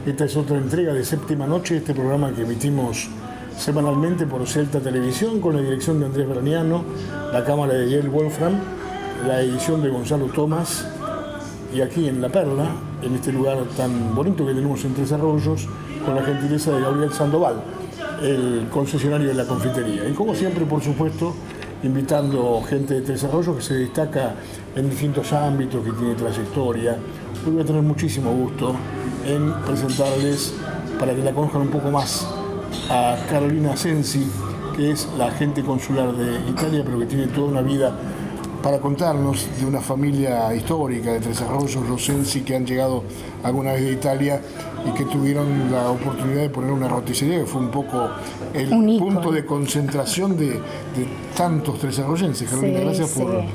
Esta es otra entrega de Séptima Noche, este programa que emitimos semanalmente por Celta Televisión con la dirección de Andrés Braniano, la cámara de Yael Wolfram, la edición de Gonzalo Tomás y aquí en La Perla, en este lugar tan bonito que tenemos en Tres Arroyos, con la gentileza de Gabriel Sandoval, el concesionario de la confitería. Y como siempre, por supuesto, invitando gente de Tres Arroyos que se destaca en distintos ámbitos, que tiene trayectoria. Hoy voy a tener muchísimo gusto en presentarles, para que la conozcan un poco más, a Carolina Sensi, que es la agente consular de Italia, pero que tiene toda una vida para contarnos de una familia histórica de Tres Arroyos, los Sensi, que han llegado alguna vez de Italia y que tuvieron la oportunidad de poner una roticería que fue un poco el punto de concentración de tantos tresarroyenses. Carolina, sí, gracias por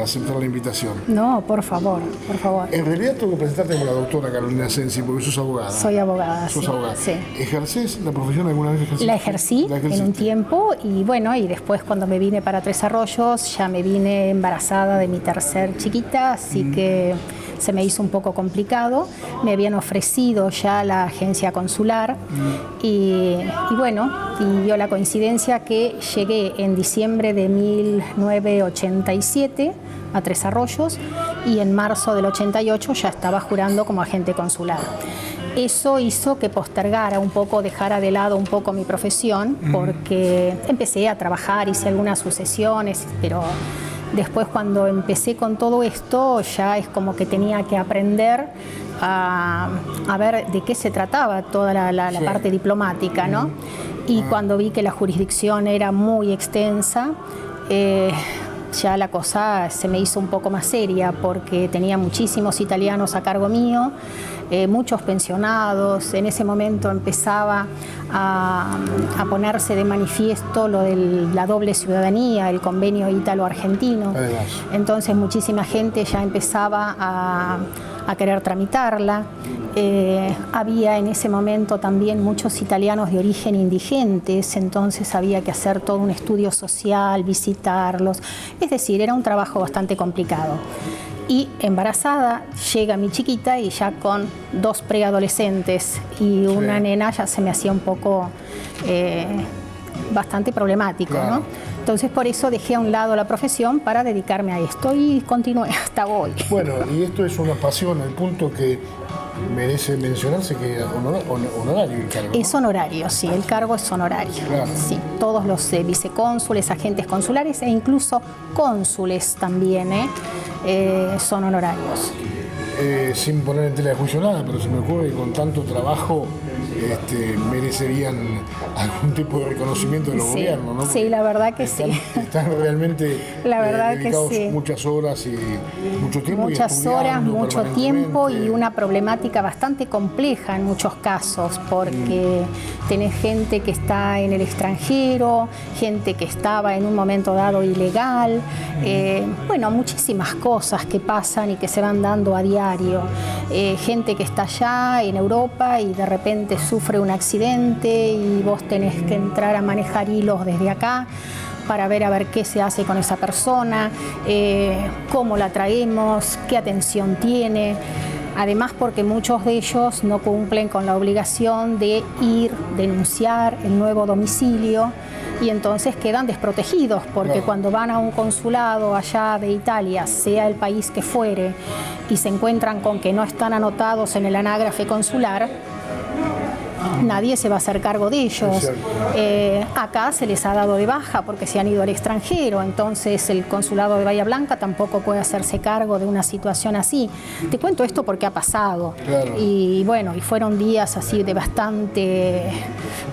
aceptar la invitación. No, por favor, por favor. En realidad tengo que presentarte como la doctora Carolina Sensi, porque sos abogada. Soy abogada, sos sí. abogada. Sí. ¿Ejercés la profesión alguna vez? La ejercí en un tiempo y bueno, y después cuando me vine para Tres Arroyos, ya me vine embarazada de mi tercer chiquita, así que se me hizo un poco complicado. Me habían ofrecido ya la agencia consular y bueno, y dio la coincidencia que llegué en diciembre de 1987 a Tres Arroyos y en marzo del 88 ya estaba jurando como agente consular. Eso hizo que postergara un poco, dejara de lado un poco mi profesión, porque empecé a trabajar, hice algunas sucesiones, pero después cuando empecé con todo esto ya es como que tenía que aprender a ver de qué se trataba toda la parte diplomática, ¿no? Y cuando vi que la jurisdicción era muy extensa, ya la cosa se me hizo un poco más seria porque tenía muchísimos italianos a cargo mío, muchos pensionados. En ese momento empezaba a ponerse de manifiesto lo de la doble ciudadanía, el convenio ítalo-argentino. Entonces muchísima gente ya empezaba a querer tramitarla. Había en ese momento también muchos italianos de origen indigentes, entonces había que hacer todo un estudio social, visitarlos. Es decir, era un trabajo bastante complicado. Y embarazada llega mi chiquita y ya con 2 preadolescentes y una nena ya se me hacía un poco bastante problemático, ¿no? Entonces por eso dejé a un lado la profesión para dedicarme a esto y continué hasta hoy. Bueno, y esto es una pasión al punto que merece mencionarse que es honorario el cargo, ¿no? Es honorario, sí, el cargo es honorario. Claro. Sí, todos los vicecónsules, agentes consulares e incluso cónsules también son honorarios. Sin poner en tela de juicio nada, pero se me ocurre que con tanto trabajo merecerían algún tipo de reconocimiento de los gobiernos, ¿no? Sí, la verdad que están, sí. Están realmente dedicados muchas horas y mucho tiempo. Muchas horas, mucho tiempo y una problemática bastante compleja en muchos casos, porque tenés gente que está en el extranjero, gente que estaba en un momento dado ilegal, bueno, muchísimas cosas que pasan y que se van dando a diario. Gente que está allá en Europa y de repente sufre un accidente y vos tenés que entrar a manejar hilos desde acá para ver a ver qué se hace con esa persona, cómo la traemos, qué atención tiene. Además, porque muchos de ellos no cumplen con la obligación de ir, denunciar el nuevo domicilio y entonces quedan desprotegidos, porque cuando van a un consulado allá de Italia, sea el país que fuere, y se encuentran con que no están anotados en el anágrafe consular, nadie se va a hacer cargo de ellos. Acá se les ha dado de baja porque se han ido al extranjero, entonces el consulado de Bahía Blanca tampoco puede hacerse cargo de una situación así. Te cuento esto porque ha pasado. Y bueno, y fueron días así de bastante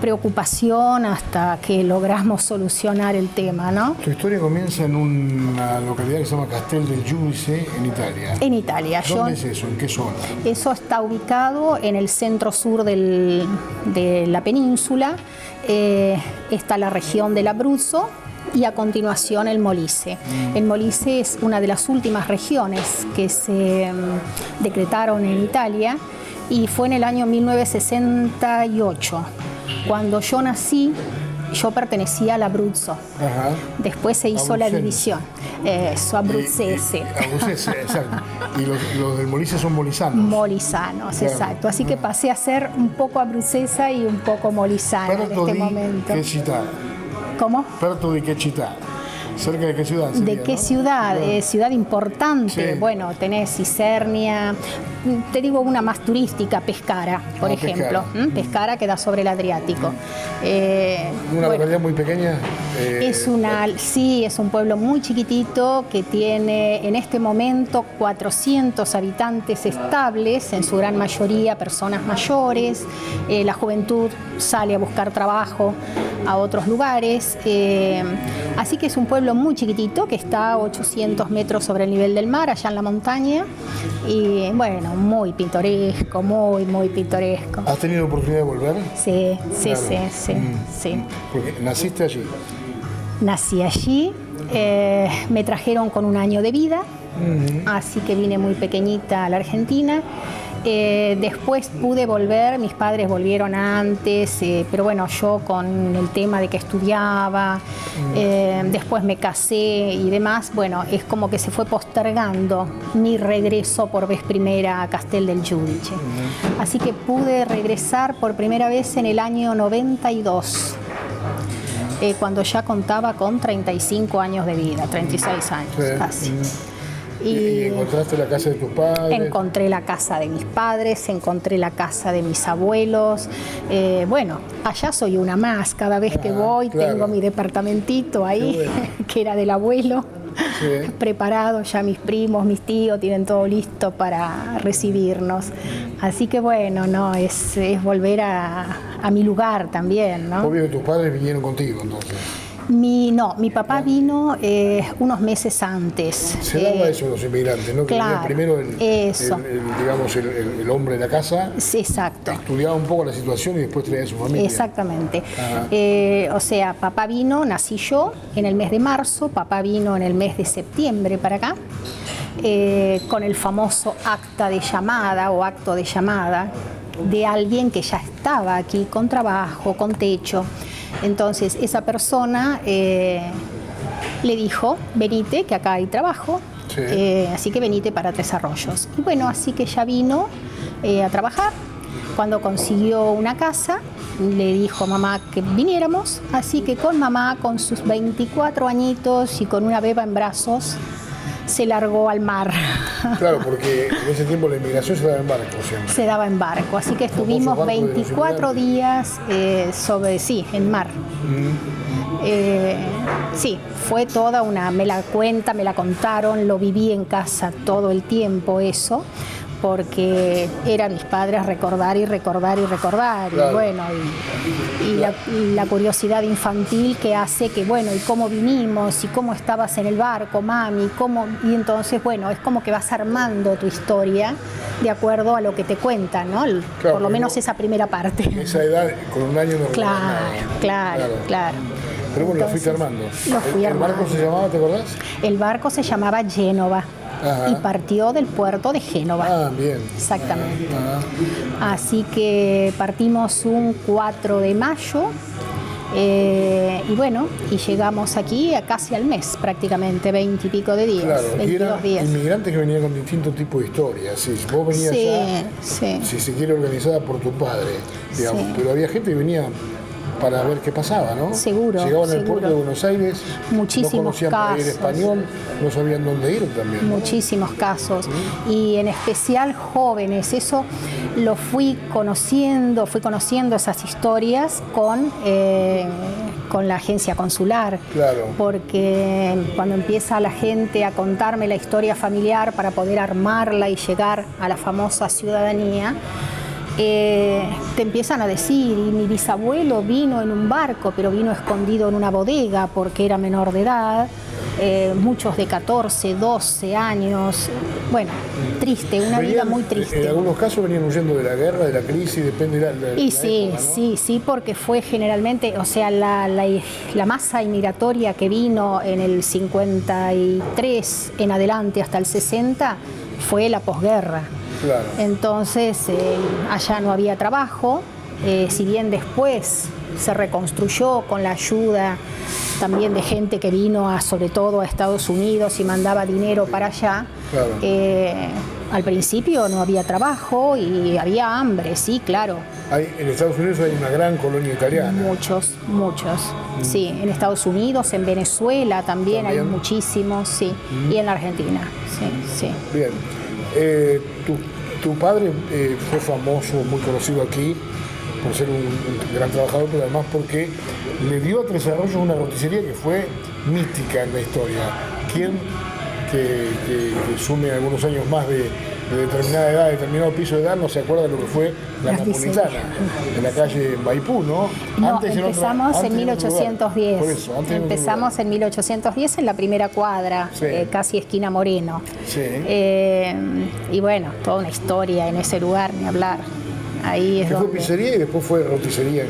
preocupación hasta que logramos solucionar el tema, ¿no? Tu historia comienza en una localidad que se llama Castel del Giudice, en Italia. En Italia. ¿Dónde es eso? ¿En qué zona? Eso está ubicado en el centro sur de la península. Está la región del Abruzzo y a continuación el Molise. El Molise es una de las últimas regiones que se decretaron en Italia y fue en el año 1968. Cuando yo nací, yo pertenecía al Abruzzo. Después se hizo la división. Abruzzese. Abruzzese, exacto. Y los del Molise son molisanos. Molisanos, claro. Exacto. Así que pasé a ser un poco abruzzesa y un poco molisana en este momento. ¿Qué ciudad? ¿Cómo? Perto de qué ciudad. ¿Cerca de qué ciudad sería, ¿De qué no? ciudad? No. Ciudad importante. Sí. Bueno, tenés Isernia, te digo una más turística, Pescara, por ejemplo. Pescara. Pescara queda sobre el Adriático. ¿Una localidad muy pequeña? Sí, es un pueblo muy chiquitito que tiene en este momento 400 habitantes estables, en su gran mayoría personas mayores. La juventud sale a buscar trabajo a otros lugares. Así que es un pueblo muy chiquitito que está a 800 metros sobre el nivel del mar, allá en la montaña. Y bueno, muy pintoresco, muy pintoresco. ¿Has tenido oportunidad de volver? Sí, claro. sí. Porque naciste allí. Nací allí, me trajeron con 1 año de vida, así que vine muy pequeñita a la Argentina. Después pude volver, mis padres volvieron antes, pero bueno, yo con el tema de que estudiaba, después me casé y demás, bueno, es como que se fue postergando mi regreso por vez primera a Castel del Giudice. Así que pude regresar por primera vez en el año 92. Cuando ya contaba con 35 años de vida, 36 años casi. ¿Y encontraste la casa de tus padres? Encontré la casa de mis padres, encontré la casa de mis abuelos. Bueno, allá soy una más. Cada vez que voy tengo mi departamentito ahí, que era del abuelo. Sí. Preparado, ya mis primos, mis tíos tienen todo listo para recibirnos. Así que bueno, no, es volver a mi lugar también, ¿no? Obvio que tus padres vinieron contigo entonces. Mi papá vino unos meses antes. Se daba eso a los inmigrantes, ¿no? Que claro, primero el hombre de la casa. Sí, exacto. Estudiaba un poco la situación y después traía a su familia. Exactamente. O sea, papá vino, nací yo en el mes de marzo, papá vino en el mes de septiembre para acá, con el famoso acta de llamada o acto de llamada de alguien que ya estaba aquí con trabajo, con techo. Entonces esa persona le dijo, venite, que acá hay trabajo, así que venite para Tres Arroyos. Y bueno, así que ya vino a trabajar. Cuando consiguió una casa, le dijo a mamá que viniéramos, así que con mamá, con sus 24 añitos y con una beba en brazos, se largó al mar. Claro, porque en ese tiempo la inmigración se daba en barco siempre. Se daba en barco, así que estuvimos 24 días en mar. Sí, fue toda me la contaron, lo viví en casa todo el tiempo eso, porque era mis padres recordar y recordar. Claro. Y bueno, y la curiosidad infantil que hace que, bueno, y cómo vinimos, y cómo estabas en el barco, mami, y entonces, bueno, es como que vas armando tu historia de acuerdo a lo que te cuentan, ¿no? Claro, por lo menos esa primera parte. En esa edad, con 1 año no Claro. Pero bueno, lo fuiste armando. ¿El barco se llamaba, te acordás? El barco se llamaba Génova. Ajá. Y partió del puerto de Génova. Ah, bien. Exactamente. Ajá. Así que partimos un 4 de mayo y bueno, y llegamos aquí a casi al mes, prácticamente 20 y pico de días. Claro, 22 días. Inmigrantes que venían con distintos tipos de historias. Sí, vos venías si se quiere, organizada por tu padre, digamos, pero había gente que venía para ver qué pasaba, ¿no? Seguro. Llegaban al puerto de Buenos Aires, muchísimos no conocían casos. El español, no sabían dónde ir también, ¿no? Muchísimos casos, y en especial jóvenes. Eso lo fui conociendo esas historias con la agencia consular. Claro. Porque cuando empieza la gente a contarme la historia familiar para poder armarla y llegar a la famosa ciudadanía, te empiezan a decir, y mi bisabuelo vino en un barco, pero vino escondido en una bodega porque era menor de edad, muchos de 14, 12 años, bueno, triste, una vida muy triste. En algunos casos venían huyendo de la guerra, de la crisis, depende de la y sí, época, ¿no? Sí, porque fue generalmente, o sea, la masa inmigratoria que vino en el 53 en adelante hasta el 60 fue la posguerra. Claro. Entonces, allá no había trabajo, si bien después se reconstruyó con la ayuda también de gente que vino sobre todo a Estados Unidos y mandaba dinero para allá. Claro. Al principio no había trabajo y había hambre, sí, claro. En Estados Unidos hay una gran colonia italiana. Muchos. Sí, en Estados Unidos, en Venezuela también hay muchísimos, sí. Y en la Argentina, sí. Bien. Tu padre fue famoso, muy conocido aquí, por ser un gran trabajador, pero además porque le dio a Tres Arroyos una roticería que fue mítica en la historia. ¿Quién que sume algunos años más de determinada edad, de determinado piso de edad, no se acuerda de lo que fue la Napolitana, en la calle Maipú, ¿no? No, antes empezamos en 1810. Por eso, empezamos en 1810 en la primera cuadra, casi esquina Moreno. Sí. Y bueno, toda una historia en ese lugar, ni hablar. Ahí es donde... fue pizzería y después fue roticería.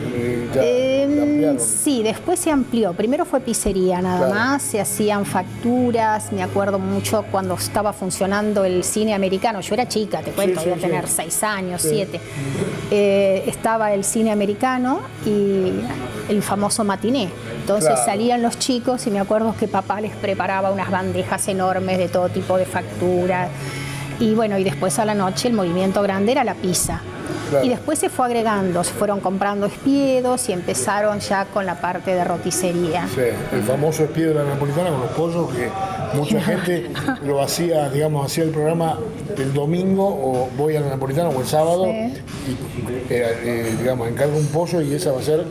Sí, después se amplió. Primero fue pizzería nada más, se hacían facturas. Me acuerdo mucho cuando estaba funcionando el cine americano. Yo era chica, te cuento, iba a tener 6 años, 7. Estaba el cine americano y el famoso matiné. Entonces salían los chicos y me acuerdo que papá les preparaba unas bandejas enormes de todo tipo de facturas. Y bueno, y después a la noche el movimiento grande era la pizza. Claro. Y después se fue agregando, se fueron comprando espiedos y empezaron ya con la parte de roticería. Sí, el famoso espiedo de la napolitana con los pollos, que mucha gente lo hacía, digamos, hacía el programa el domingo o voy a la napolitana o el sábado y, digamos, encargo un pollo y esa va a ser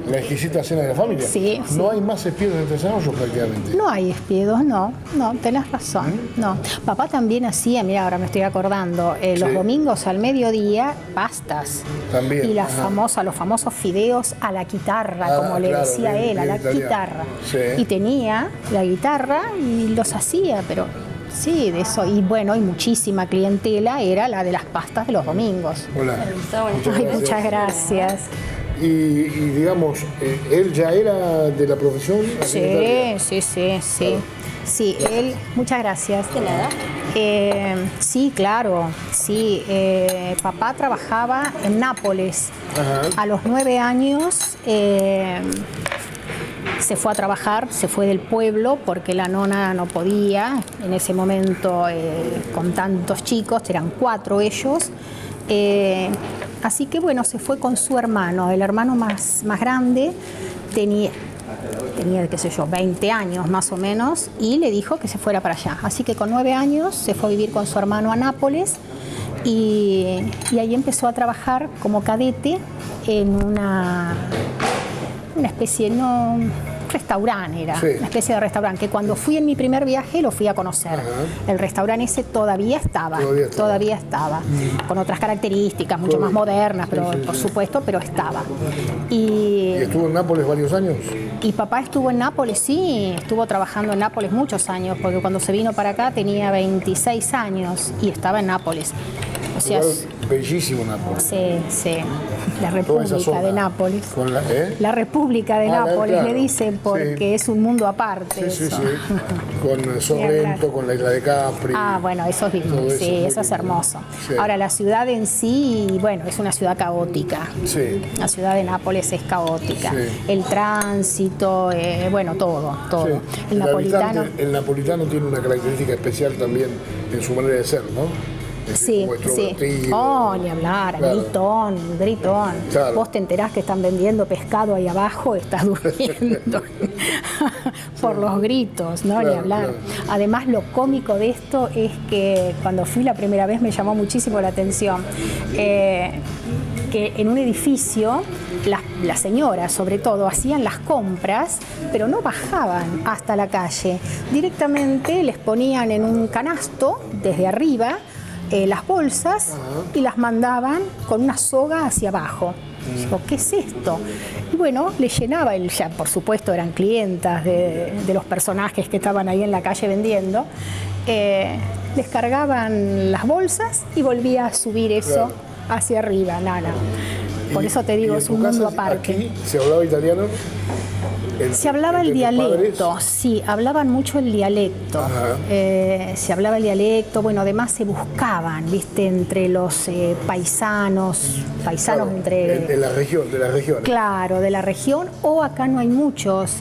la exquisita cena de la familia. Sí, no hay más espiedos en Tres Arroyos prácticamente. No hay espiedos, no, tenés razón. No. Papá también hacía, mira, ahora me estoy acordando, los domingos al mediodía, pastas. También. Y los famosos fideos a la guitarra, como le decía él, a la guitarra. Sí. Y tenía la guitarra y los hacía, pero sí, de eso. Y bueno, y muchísima clientela era la de las pastas de los domingos. Hola. Muchas gracias. Y digamos, ¿él ya era de la profesión? Sí. Sí, él, muchas gracias. De nada. Sí, claro, sí. Papá trabajaba en Nápoles. Ajá. A los 9 años se fue a trabajar, se fue del pueblo porque la nona no podía. En ese momento, con tantos chicos, eran 4 ellos. Así que bueno, se fue con su hermano, el hermano más grande, tenía, qué sé yo, 20 años más o menos, y le dijo que se fuera para allá. Así que con 9 años se fue a vivir con su hermano a Nápoles y ahí empezó a trabajar como cadete en una especie, restaurante era, una especie de restaurante, que cuando fui en mi primer viaje lo fui a conocer. Ajá. El restaurante ese todavía estaba. Con otras características, mucho más modernas, pero por supuesto, pero estaba. ¿Y estuvo en Nápoles varios años? Y papá estuvo en Nápoles, sí, estuvo trabajando en Nápoles muchos años, porque cuando se vino para acá tenía 26 años y estaba en Nápoles. O sea, bellísimo Nápoles. Sí. La República de Nápoles. La República de Nápoles, claro. Le dicen, porque es un mundo aparte. Sí. Con Sorrento, con la isla de Capri. Bueno, eso es lindo. Eso es hermoso. Sí. Ahora, la ciudad en sí, bueno, es una ciudad caótica. Sí. La ciudad de Nápoles es caótica. Sí. El tránsito, bueno, todo. Sí. El napolitano tiene una característica especial también en su manera de ser, ¿no? Sí. Ni hablar, claro. Gritón. Claro. Vos te enterás que están vendiendo pescado ahí abajo, estás durmiendo por los gritos, ¿no? Claro, ni hablar. Claro. Además, lo cómico de esto es que cuando fui la primera vez me llamó muchísimo la atención que en un edificio las señoras, sobre todo, hacían las compras, pero no bajaban hasta la calle. Directamente les ponían en un canasto desde arriba las bolsas y las mandaban con una soga hacia abajo. Digo, ¿qué es esto? Y bueno, le llenaba, ya por supuesto eran clientas de los personajes que estaban ahí en la calle vendiendo, les cargaban las bolsas y volvía a subir eso hacia arriba, Nana. Por eso te digo, es un mundo aparte. ¿Aquí se hablaba italiano? Se hablaba el dialecto, padres. sí, hablaban mucho el dialecto. Se hablaba el dialecto, bueno, además se buscaban, viste, entre los paisanos Claro, entre... de la región, de la región. Claro, de la región, o acá no hay muchos,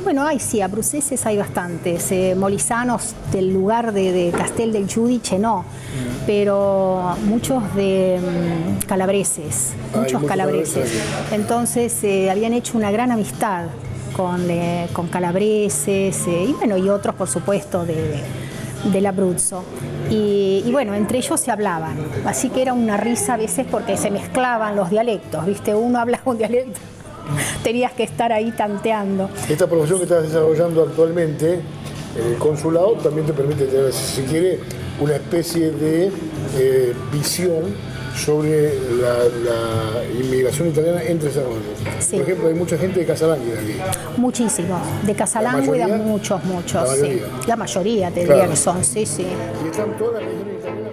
bueno, hay sí, abruceses hay bastantes, molisanos del lugar de Castel del Giudice no, pero muchos de calabreses, muchos calabreses. Entonces habían hecho una gran amistad con calabreses y bueno, y otros por supuesto del Abruzzo. Y bueno, entre ellos se hablaban, así que era una risa a veces porque se mezclaban los dialectos, ¿viste? Uno hablaba un dialecto, tenías que estar ahí tanteando. Esta profesión que estás desarrollando actualmente en el consulado también te permite tener, si se quiere, una especie de visión sobre la inmigración italiana entre ese arroyos. Sí. Por ejemplo, hay mucha gente de Casalangui de aquí. Muchísimos, de Casalangui muchos, La sí. mayoría. La mayoría te Claro. diría que son, sí, sí. Y están todas las regiones italianas.